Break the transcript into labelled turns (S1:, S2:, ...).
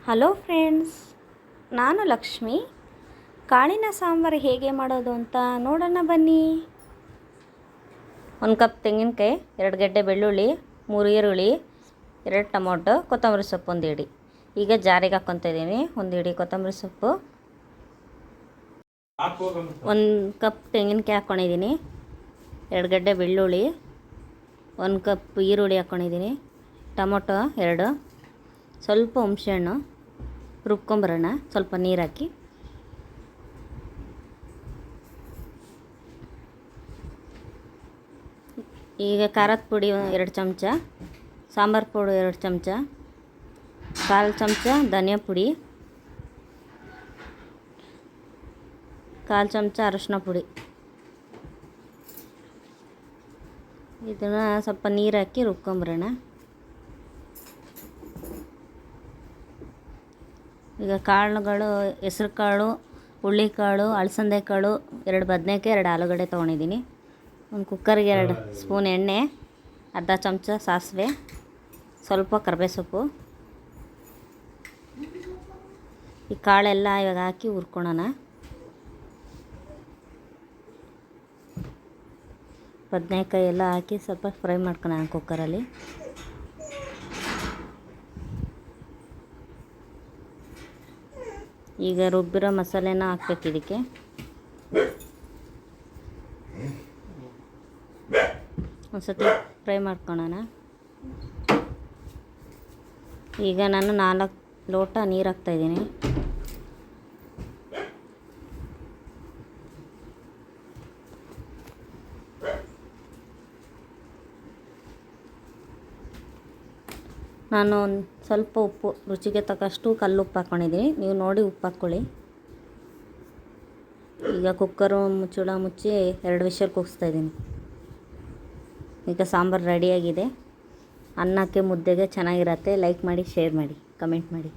S1: Hello friends, ನಾನು ಲಕ್ಷ್ಮಿ. ಕಾಳಿನ ಸಾಂಬಾರು ಹೇಗೆ ಮಾಡೋದು ಅಂತ ನೋಡೋಣ ಬನ್ನಿ. 1 ಕಪ್ ತೆಂಗಿನಕಾಯಿ, 2 ಗೆಡ್ಡೆ ಬೆಳ್ಳುಳ್ಳಿ, 3 ಈರುಳ್ಳಿ, 2 ಟೊಮೊಟೊ, ಕೊತ್ತಂಬರಿ ಸೊಪ್ಪು 1 ಹಿಡಿ. ಈಗ ಜಾರಿಗೆ ಹಾಕ್ಕೊತಾ ಇದ್ದೀನಿ. 1 ಹಿಡಿ ಕೊತ್ತಂಬರಿ ಸೊಪ್ಪು, 1 ಕಪ್ ತೆಂಗಿನಕಾಯಿ ಹಾಕ್ಕೊಂಡಿದ್ದೀನಿ, 2 ಗೆಡ್ಡೆ ಬೆಳ್ಳುಳ್ಳಿ, 1 ಕಪ್ ಈರುಳ್ಳಿ ಹಾಕ್ಕೊಂಡಿದ್ದೀನಿ, ಟೊಮೊಟೊ 2, ಸ್ವಲ್ಪ ಹುಣಸೆಹಣ್ಣು, ರುಬ್ಕೊಂಬರೋಣ. ಸ್ವಲ್ಪ ನೀರು ಹಾಕಿ. ಈಗ ಖಾರದ ಪುಡಿ 2 ಚಮಚ, ಸಾಂಬಾರು ಪುಡಿ 2 ಚಮಚ, 1/4 ಚಮಚ ಧನಿಯಾ ಪುಡಿ, 1/4 ಚಮಚ ಅರಶಿನ ಪುಡಿ. ಇದನ್ನು ಸ್ವಲ್ಪ ನೀರು ಹಾಕಿ ರುಬ್ಕೊಂಬರೋಣ. ಈಗ ಕಾಳುಗಳು ಹೆಸ್ರು ಕಾಳು, ಹುಳ್ಳಿಕಾಳು, ಅಲಸಂದೆ ಕಾಳು, 2 ಬದನೆಕಾಯಿ, 2 ಆಲೂಗಡ್ಡೆ ತೊಗೊಂಡಿದ್ದೀನಿ. ಒಂದು ಕುಕ್ಕರ್ಗೆ 2 ಸ್ಪೂನ್ ಎಣ್ಣೆ, ಅರ್ಧ ಚಮಚ ಸಾಸಿವೆ, ಸ್ವಲ್ಪ ಕರಿಬೇವು ಸೊಪ್ಪು. ಈ ಕಾಳೆಲ್ಲ ಇವಾಗ ಹಾಕಿ ಹುರ್ಕೊಳ್ಳೋಣ. ಬದನೆಕಾಯಿ ಎಲ್ಲ ಹಾಕಿ ಸ್ವಲ್ಪ ಫ್ರೈ ಮಾಡ್ಕೊಳ್ಳೋಣ ಕುಕ್ಕರಲ್ಲಿ. ಈಗ ರುಬ್ಬಿರೋ ಮಸಾಲೆನ ಹಾಕ್ಬೇಕು ಇದಕ್ಕೆ. ಒಂದು ಸತಿ ಫ್ರೈ ಮಾಡ್ಕೊಳ್ಳೋಣ. ಈಗ ನಾನು 4 ಲೋಟ ನೀರು ಹಾಕ್ತಾಯಿದ್ದೀನಿ. ನಾನು ಒಂದು ಸ್ವಲ್ಪ ಉಪ್ಪು, ರುಚಿಗೆ ತಕ್ಕಷ್ಟು ಕಲ್ಲುಪ್ಪು ಹಾಕ್ಕೊಂಡಿದ್ದೀನಿ. ನೀವು ನೋಡಿ ಉಪ್ಪು ಹಾಕ್ಕೊಳ್ಳಿ. ಈಗ ಕುಕ್ಕರು ಮುಚ್ಚಳ ಮುಚ್ಚಿ 2 ವಿಷಲ್ ಕೂಗಿಸ್ತಾಯಿದ್ದೀನಿ. ಈಗ ಸಾಂಬಾರು ರೆಡಿಯಾಗಿದೆ. ಅನ್ನಕ್ಕೆ ಮುದ್ದೆಗೆ ಚೆನ್ನಾಗಿರತ್ತೆ. ಲೈಕ್ ಮಾಡಿ, ಶೇರ್ ಮಾಡಿ, ಕಮೆಂಟ್ ಮಾಡಿ.